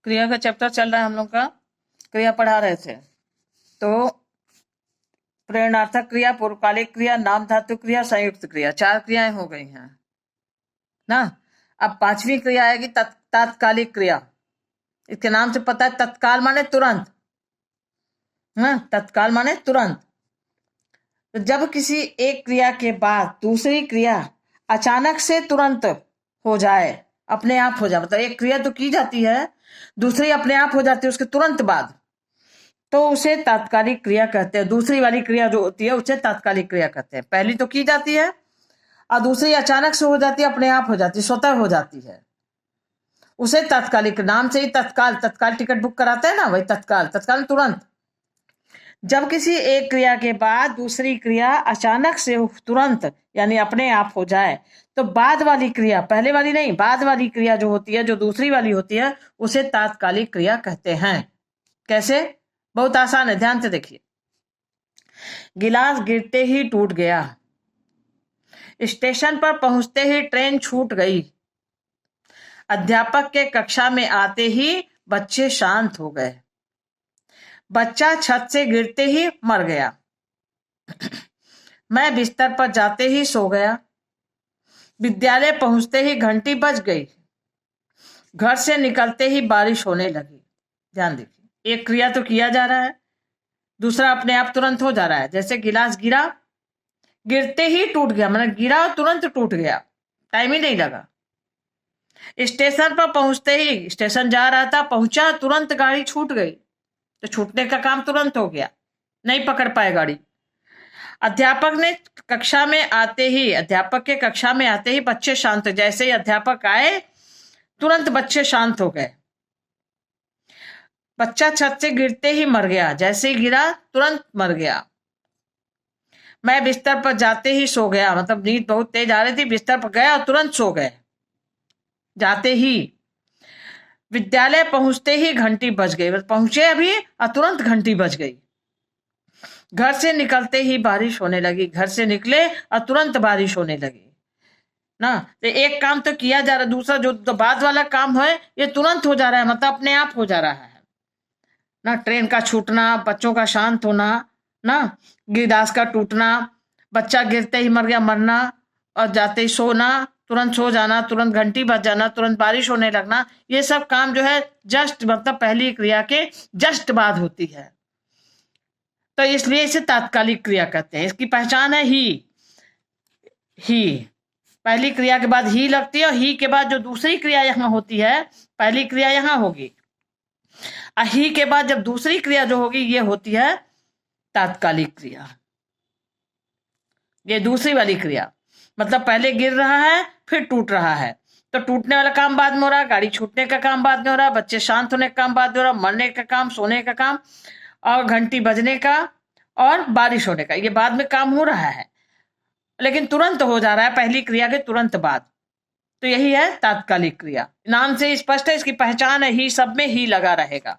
क्रिया का चैप्टर चल रहा है हम लोग का। क्रिया पढ़ा रहे थे तो प्रेरणार्थक क्रिया, पूर्वकालिक क्रिया, नाम धातु क्रिया, संयुक्त क्रिया, 4 क्रियाएं हो गई हैं ना। अब 5वीं क्रिया आएगी तात्कालिक क्रिया। इसके नाम से पता है, तत्काल माने तुरंत, ना, तत्काल माने तुरंत। तो जब किसी एक क्रिया के बाद दूसरी क्रिया अचानक से तुरंत हो जाए, अपने आप हो जाए, मतलब एक क्रिया तो की जाती है, दूसरी अपने आप हो जाती है उसके तुरंत बाद, तो उसे तात्कालिक क्रिया कहते हैं। दूसरी वाली क्रिया जो होती है उसे तात्कालिक क्रिया कहते हैं। पहली तो की जाती है और दूसरी अचानक से हो जाती है, अपने आप हो जाती है, स्वतः हो जाती है, उसे तात्कालिक। नाम से ही तत्काल टिकट बुक कराते हैं ना, वही तत्काल तुरंत। जब किसी एक क्रिया के बाद दूसरी क्रिया अचानक से तुरंत यानी अपने आप हो जाए, तो बाद वाली क्रिया, पहले वाली नहीं, बाद वाली क्रिया जो होती है, जो दूसरी वाली होती है, उसे तात्कालिक क्रिया कहते हैं। कैसे? बहुत आसान है, ध्यान से देखिए। गिलास गिरते ही टूट गया, स्टेशन पर पहुंचते ही ट्रेन छूट गई, अध्यापक के कक्षा में आते ही बच्चे शांत हो गए, बच्चा छत से गिरते ही मर गया, मैं बिस्तर पर जाते ही सो गया, विद्यालय पहुंचते ही घंटी बज गई, घर से निकलते ही बारिश होने लगी। ध्यान देखिए, एक क्रिया तो किया जा रहा है, दूसरा अपने आप तुरंत हो जा रहा है। जैसे गिलास गिरा, गिरते ही टूट गया, मतलब गिरा और तुरंत टूट गया, टाइम ही नहीं लगा। स्टेशन पर पहुंचते ही, स्टेशन जा रहा था, पहुंचा, तुरंत गाड़ी छूट गई, तो छूटने का काम तुरंत हो गया, नहीं पकड़ पाए गाड़ी। अध्यापक के कक्षा में आते ही बच्चे शांत, जैसे ही अध्यापक आए तुरंत बच्चे शांत हो गए। बच्चा छत से गिरते ही मर गया, जैसे ही गिरा तुरंत मर गया। मैं बिस्तर पर जाते ही सो गया, मतलब नींद बहुत तेज आ रही थी, बिस्तर पर गया और तुरंत सो गए, जाते ही। विद्यालय पहुंचते ही घंटी बज गई, पहुंचे अभी और तुरंत घंटी बज गई। घर से निकलते ही बारिश होने लगी, घर से निकले और तुरंत बारिश होने लगी ना। तो एक काम तो किया जा रहा है, दूसरा जो तो बाद वाला काम है ये तुरंत हो जा रहा है, मतलब अपने आप हो जा रहा है ना। ट्रेन का छूटना, बच्चों का शांत होना ना, गिलास का टूटना, बच्चा गिरते ही मर गया, मरना, और जाते ही सोना, तुरंत सो जाना, तुरंत घंटी बज जाना, तुरंत बारिश होने लगना, ये सब काम जो है जस्ट, मतलब पहली क्रिया के जस्ट बाद होती है, तो इसलिए इसे तात्कालिक क्रिया कहते हैं। इसकी पहचान है ही। पहली क्रिया के बाद ही लगती है, और ही के बाद जो दूसरी क्रिया यहां होती है, पहली क्रिया यहां होगी, और ही के बाद जब दूसरी क्रिया जो होगी ये होती है तात्कालिक क्रिया। ये दूसरी वाली क्रिया, मतलब पहले गिर रहा है फिर टूट रहा है, तो टूटने वाला काम बाद में हो रहा है, गाड़ी छूटने का काम बाद में हो रहा है, बच्चे शांत होने का काम बाद में हो रहा है, मरने का काम, सोने का काम, और घंटी बजने का और बारिश होने का, ये बाद में काम हो रहा है, लेकिन तुरंत हो जा रहा है पहली क्रिया के तुरंत बाद। तो यही है तात्कालिक क्रिया। नाम से स्पष्ट है, इसकी पहचान है ही, सब में ही लगा रहेगा।